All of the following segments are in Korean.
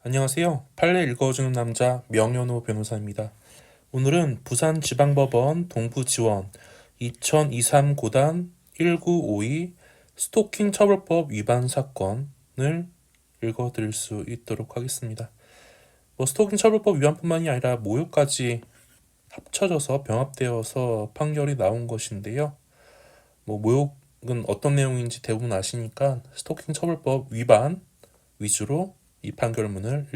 안녕하세요. 판례 읽어주는 남자 명현호 변호사입니다. 오늘은 부산지방법원 동부지원 2023 고단 1952 스토킹 처벌법 위반 사건을 읽어드릴 수 있도록 하겠습니다. 스토킹 처벌법 위반뿐만이 아니라 모욕까지 합쳐져서 병합되어서 판결이 나온 것인데요. 모욕은 어떤 내용인지 대부분 아시니까 스토킹 처벌법 위반 위주로 이 판결문을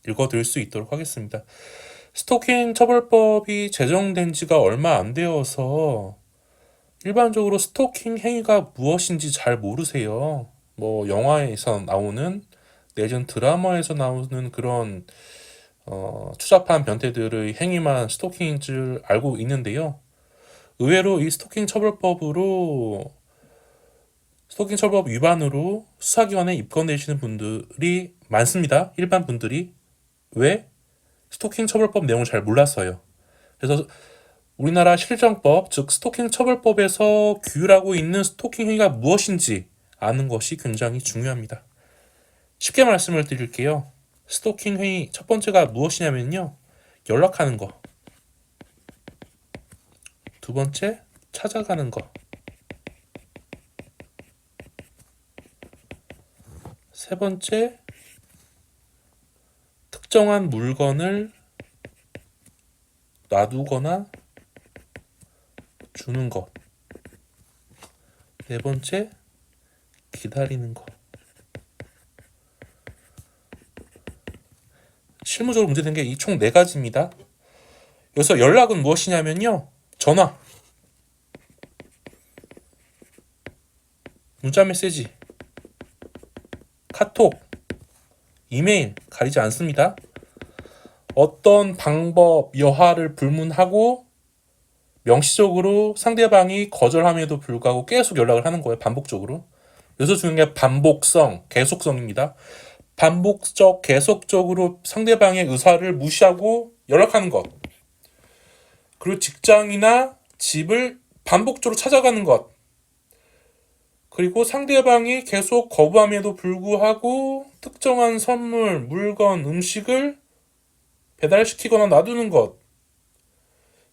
읽어드릴 수 있도록 하겠습니다. 스토킹 처벌법이 제정된 지가 얼마 안 되어서 일반적으로 스토킹 행위가 무엇인지 잘 모르세요. 영화에서 나오는 내지는 드라마에서 나오는 그런 추잡한 변태들의 행위만 스토킹인 줄 알고 있는데요. 의외로 이 스토킹 처벌법 위반으로 수사기관에 입건되시는 분들이 많습니다. 일반 분들이. 왜? 스토킹 처벌법 내용을 잘 몰랐어요. 그래서 우리나라 실정법, 즉 스토킹 처벌법에서 규율하고 있는 스토킹 행위가 무엇인지 아는 것이 굉장히 중요합니다. 쉽게 말씀을 드릴게요. 스토킹 행위 첫 번째가 무엇이냐면요. 연락하는 거. 두 번째, 찾아가는 거. 세 번째, 특정한 물건을 놔두거나 주는 것. 네 번째, 기다리는 것. 실무적으로 문제된 게 이 총 4가지입니다. 여기서 연락은 무엇이냐면요. 전화, 문자 메시지, 카톡, 이메일 가리지 않습니다. 어떤 방법, 여하를 불문하고 명시적으로 상대방이 거절함에도 불구하고 계속 연락을 하는 거예요. 반복적으로. 여기서 중요한 게 반복성, 계속성입니다. 반복적, 계속적으로 상대방의 의사를 무시하고 연락하는 것. 그리고 직장이나 집을 반복적으로 찾아가는 것. 그리고 상대방이 계속 거부함에도 불구하고 특정한 선물, 물건, 음식을 배달시키거나 놔두는 것.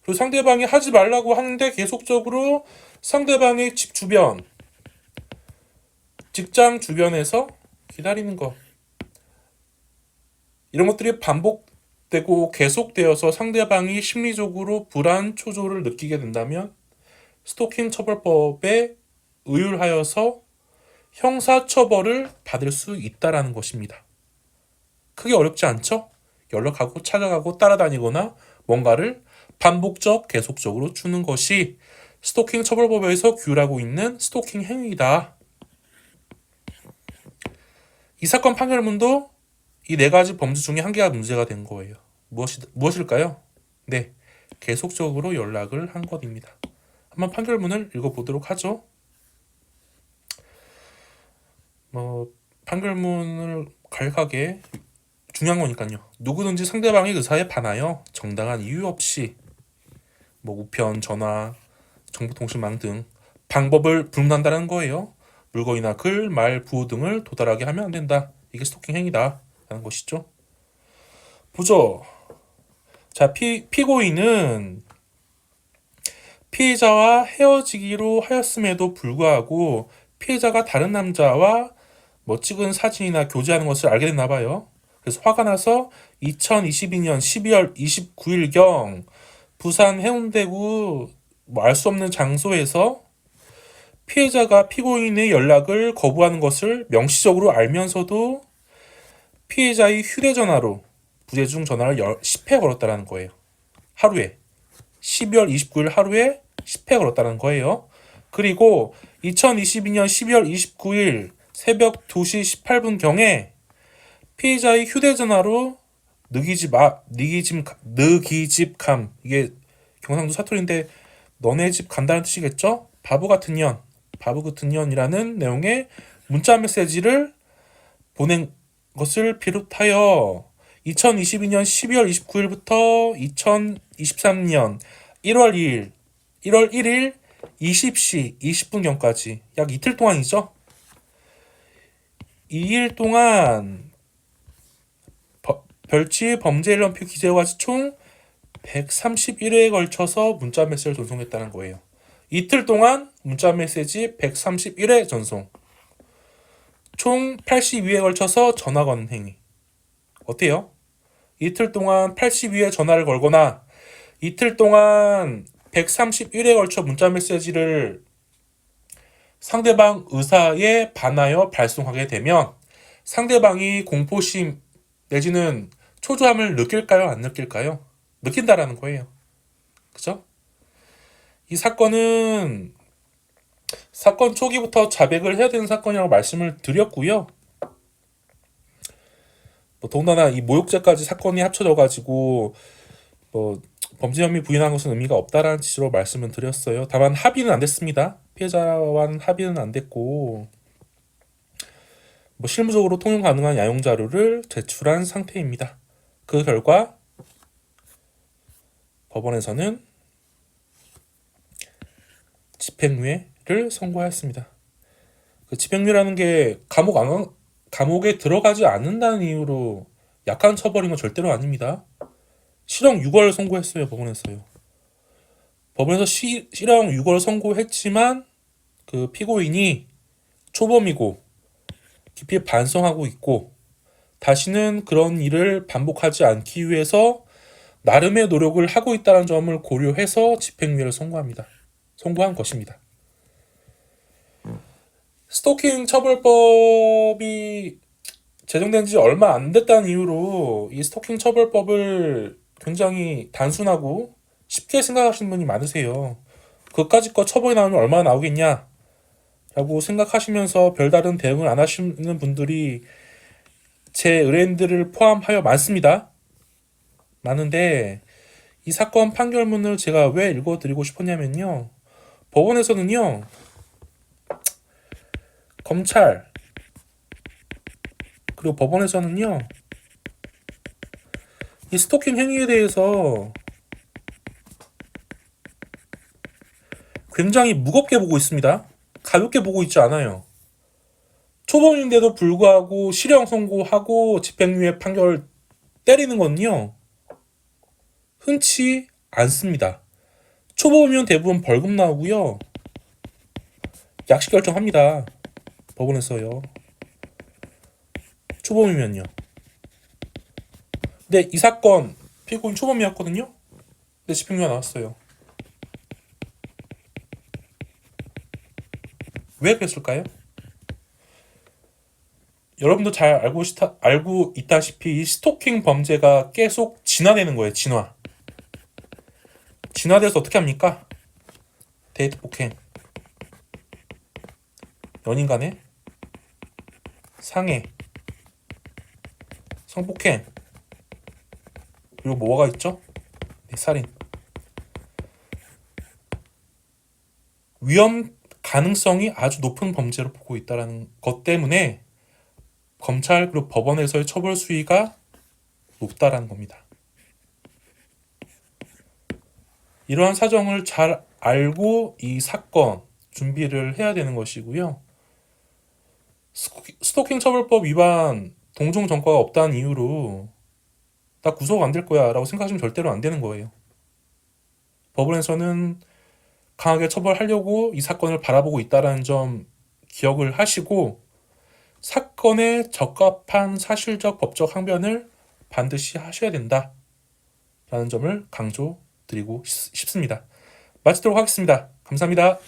그리고 상대방이 하지 말라고 하는데 계속적으로 상대방의 집 주변, 직장 주변에서 기다리는 것. 이런 것들이 반복되고 계속되어서 상대방이 심리적으로 불안, 초조를 느끼게 된다면 스토킹 처벌법에 의율하여서 형사처벌을 받을 수 있다라는 것입니다. 크게 어렵지 않죠? 연락하고 찾아가고 따라다니거나 뭔가를 반복적, 계속적으로 주는 것이 스토킹 처벌법에서 규율하고 있는 스토킹 행위이다. 이 사건 판결문도 이 4가지 범죄 중에 한 개가 문제가 된 거예요. 무엇일까요? 네, 계속적으로 연락을 한 것입니다. 한번 판결문을 읽어보도록 하죠. 판결문을 간략하게 중요한 거니까요. 누구든지 상대방의 의사에 반하여 정당한 이유 없이 우편, 전화, 정보통신망 등 방법을 불문한다는 거예요. 물건이나 글, 말, 부호 등을 도달하게 하면 안 된다. 이게 스토킹 행위다 라는 것이죠. 보죠. 자, 피고인은 피해자와 헤어지기로 하였음에도 불구하고 피해자가 다른 남자와 찍은 사진이나 교제하는 것을 알게 됐나 봐요. 그래서 화가 나서 2022년 12월 29일경 부산 해운대구 알 수 없는 장소에서 피해자가 피고인의 연락을 거부하는 것을 명시적으로 알면서도 피해자의 휴대전화로 부재중 전화를 10회 걸었다는 거예요. 하루에. 12월 29일 하루에 10회 걸었다는 거예요. 그리고 2022년 12월 29일 새벽 2시 18분경에 피해자의 휴대전화로 느기집감, 이게 경상도 사투리인데 너네 집 간다는 뜻이겠죠? 바보 같은 년이라는 내용의 문자 메시지를 보낸 것을 비롯하여 2022년 12월 29일부터 2023년 1월 1일 20시 20분경까지 약 이틀 동안이죠. 2일 동안 별지 범죄 일람표 기재와 같이 총 131회에 걸쳐서 문자 메시지를 전송했다는 거예요. 이틀 동안 문자 메시지 131회 전송. 총 82회에 걸쳐서 전화 거는 행위. 어때요? 이틀 동안 82회 전화를 걸거나 이틀 동안 131회에 걸쳐 문자 메시지를 상대방 의사에 반하여 발송하게 되면 상대방이 공포심 내지는 초조함을 느낄까요? 안 느낄까요? 느낀다라는 거예요. 그죠? 이 사건은 사건 초기부터 자백을 해야 되는 사건이라고 말씀을 드렸고요. 더군다나 이 모욕죄까지 사건이 합쳐져가지고 범죄 혐의 부인한 것은 의미가 없다라는 취지로 말씀을 드렸어요. 다만 합의는 안 됐습니다. 피해자와는 합의는 안 됐고 실무적으로 통용 가능한 야용 자료를 제출한 상태입니다. 그 결과 법원에서는 집행유예를 선고하였습니다. 그 집행유예라는 게 감옥에 들어가지 않는다는 이유로 약한 처벌인 건 절대로 아닙니다. 실형 6월 선고했어요. 법원에서요. 법원에서 실형 6월 선고했지만 그 피고인이 초범이고 깊이 반성하고 있고 다시는 그런 일을 반복하지 않기 위해서 나름의 노력을 하고 있다는 점을 고려해서 집행유예를 선고한 것입니다. 스토킹 처벌법이 제정된 지 얼마 안 됐다는 이유로 이 스토킹 처벌법을 굉장히 단순하고 쉽게 생각하시는 분이 많으세요. 그까짓 거 처벌이 나오면 얼마나 나오겠냐 라고 생각하시면서 별다른 대응을 안 하시는 분들이 제 의뢰인들을 포함하여 많습니다. 많은데 이 사건 판결문을 제가 왜 읽어드리고 싶었냐면요. 법원에서는요. 검찰 그리고 법원에서는요. 이 스토킹 행위에 대해서 굉장히 무겁게 보고 있습니다. 가볍게 보고 있지 않아요. 초범인데도 불구하고 실형 선고하고 집행유예 판결 때리는 건요. 흔치 않습니다. 초범이면 대부분 벌금 나오고요. 약식 결정합니다. 법원에서요. 초범이면요. 근데 이 사건 피고인 초범이었거든요. 근데 집행유예 나왔어요. 왜 그랬을까요? 여러분도 잘 알고 있다시피 이 스토킹 범죄가 계속 진화되는 거예요. 진화돼서 어떻게 합니까? 데이트 폭행, 연인 간의 상해, 성폭행, 그리고 뭐가 있죠? 네, 살인. 위험 가능성이 아주 높은 범죄로 보고 있다는 것 때문에 검찰 그리고 법원에서의 처벌 수위가 높다라는 겁니다. 이러한 사정을 잘 알고 이 사건 준비를 해야 되는 것이고요. 스토킹 처벌법 위반 동종 전과가 없다는 이유로 나 구속 안 될 거야 라고 생각하시면 절대로 안 되는 거예요. 법원에서는 강하게 처벌하려고 이 사건을 바라보고 있다는 점 기억을 하시고 사건에 적합한 사실적 법적 항변을 반드시 하셔야 된다라는 점을 강조드리고 싶습니다. 마치도록 하겠습니다. 감사합니다.